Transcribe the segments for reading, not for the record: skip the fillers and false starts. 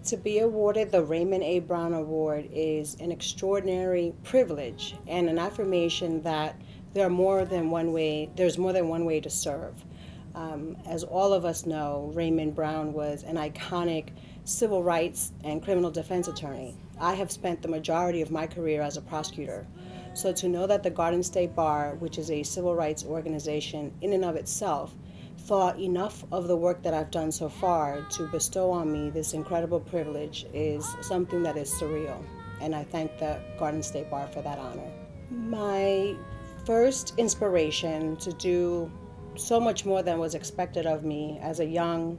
To be awarded the Raymond A. Brown Award is an extraordinary privilege and an affirmation that there's more than one way to serve. As all of us know, Raymond Brown was an iconic civil rights and criminal defense attorney. I have spent the majority of my career as a prosecutor. So to know that the Garden State Bar, which is a civil rights organization in and of itself, thought enough of the work that I've done so far to bestow on me this incredible privilege is something that is surreal, and I thank the Garden State Bar for that honor. My first inspiration to do so much more than was expected of me as a young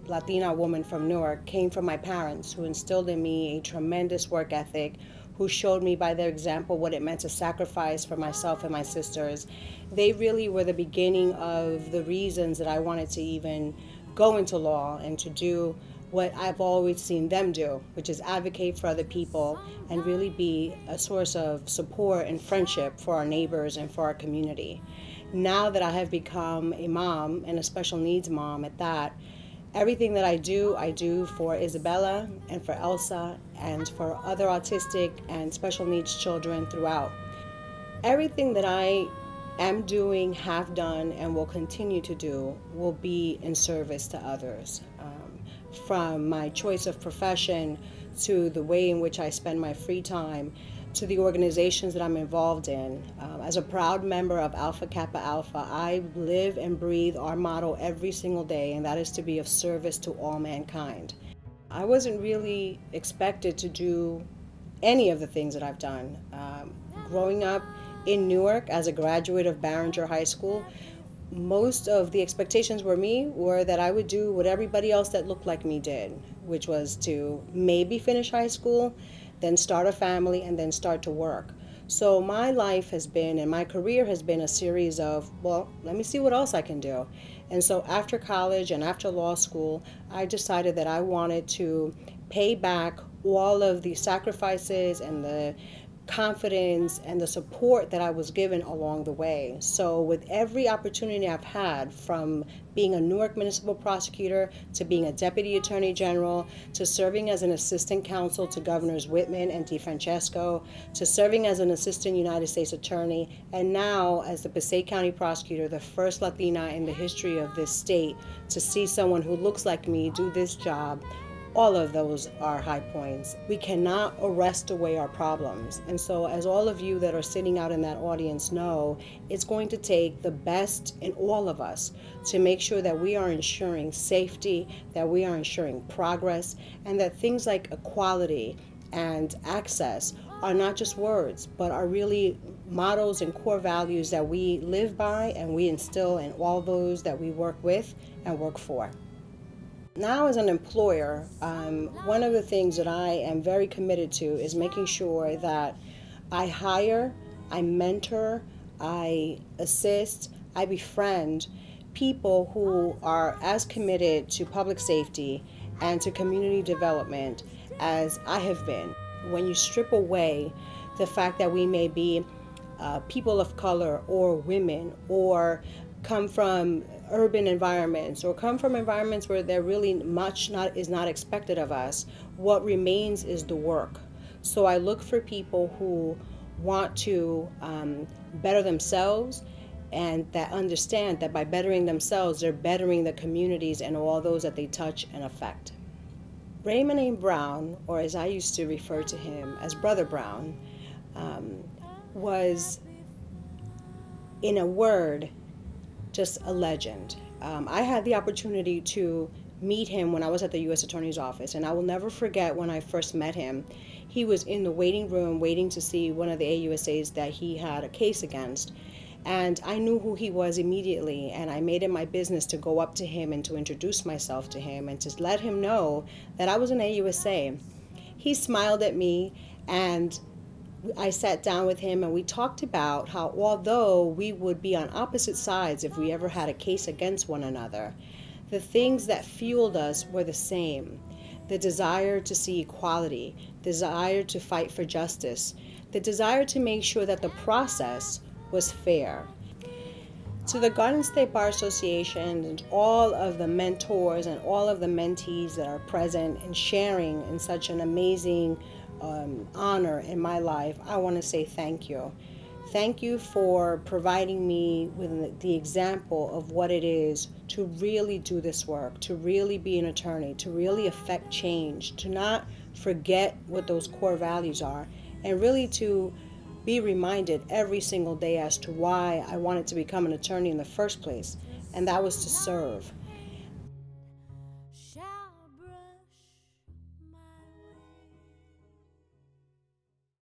Latina woman from Newark came from my parents, who instilled in me a tremendous work ethic, who showed me by their example what it meant to sacrifice for myself and my sisters. They really were the beginning of the reasons that I wanted to even go into law and to do what I've always seen them do, which is advocate for other people and really be a source of support and friendship for our neighbors and for our community. Now that I have become a mom, and a special needs mom at that, everything that I do for Isabella and for Elsa and for other autistic and special needs children throughout. Everything that I am doing, have done, and will continue to do will be in service to others. From my choice of profession to the way in which I spend my free time to the organizations that I'm involved in. As a proud member of Alpha Kappa Alpha, I live and breathe our motto every single day, and that is to be of service to all mankind. I wasn't really expected to do any of the things that I've done. Growing up in Newark as a graduate of Barringer High School, most of the expectations were that I would do what everybody else that looked like me did, which was to maybe finish high school, then start a family, and then start to work. So my life has been, and my career has been, a series of, well, let me see what else I can do. And so after college and after law school, I decided that I wanted to pay back all of the sacrifices and the confidence and the support that I was given along the way. So with every opportunity I've had, from being a Newark municipal prosecutor to being a deputy attorney general to serving as an assistant counsel to Governors Whitman and DeFrancesco to serving as an assistant United States attorney, and now as the Passaic County prosecutor, the first Latina in the history of this state to see someone who looks like me do this job, all of those are high points. We cannot arrest away our problems. And so as all of you that are sitting out in that audience know, it's going to take the best in all of us to make sure that we are ensuring safety, that we are ensuring progress, and that things like equality and access are not just words, but are really mottos and core values that we live by and we instill in all those that we work with and work for. Now as an employer, one of the things that I am very committed to is making sure that I hire, I mentor, I assist, I befriend people who are as committed to public safety and to community development as I have been. When you strip away the fact that we may be people of color or women, or come from urban environments, or come from environments where there really much is not expected of us, what remains is the work. So I look for people who want to better themselves, and that understand that by bettering themselves, they're bettering the communities and all those that they touch and affect. Raymond A. Brown, or as I used to refer to him as Brother Brown, was, in a word, just a legend. I had the opportunity to meet him when I was at the U.S. Attorney's Office, and I will never forget when I first met him. He was in the waiting room waiting to see one of the AUSAs that he had a case against, and I knew who he was immediately, and I made it my business to go up to him and to introduce myself to him and to let him know that I was an AUSA. He smiled at me, and I sat down with him and we talked about how, although we would be on opposite sides if we ever had a case against one another, the things that fueled us were the same. The desire to see equality, desire to fight for justice, the desire to make sure that the process was fair. To the Garden State Bar Association and all of the mentors and all of the mentees that are present and sharing in such an amazing honor in my life, I want to say thank you. Thank you for providing me with the example of what it is to really do this work, to really be an attorney, to really affect change, to not forget what those core values are, and really to be reminded every single day as to why I wanted to become an attorney in the first place, and that was to serve.